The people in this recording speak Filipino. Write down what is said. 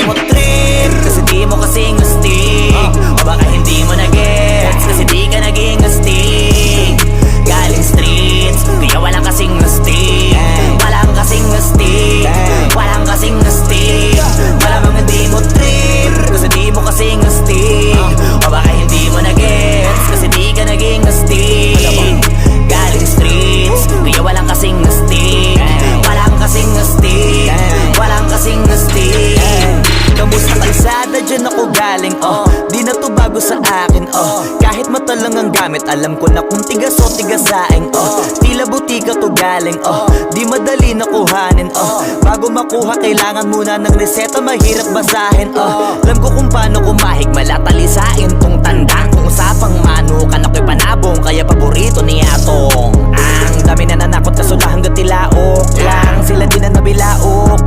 mo trip, kasi di mo kasing astig. O baka hindi mo na-gets, kasi di ka naging astig. Galing streets, kaya walang kasing astig. Walang kasing astig, walang kasing astig. Malamang hindi mo trip, kasi di mo kasing astig. O baka hindi mo na-gets, kasi di ka naging astig. Galing streets, kaya walang kasing astig. Walang kasing astig, walang kasing astig. Kamusta kalsada, dyan ako galing, di na to bago sa akin, kahit mata lang ang gamit, alam ko na kung tigas o tigasaing, tila butika to galing, di madali na kuhanin, bago makuha kailangan muna ng reseta, mahirap basahin, alam ko kung paano kumahig, malatalisain tong tandang. Kung usapang manukan ako'y panabong, kaya paborito ni Atong. Ang dami na nanakot kaso hanggang tilaok lang, sila din na nabilaok.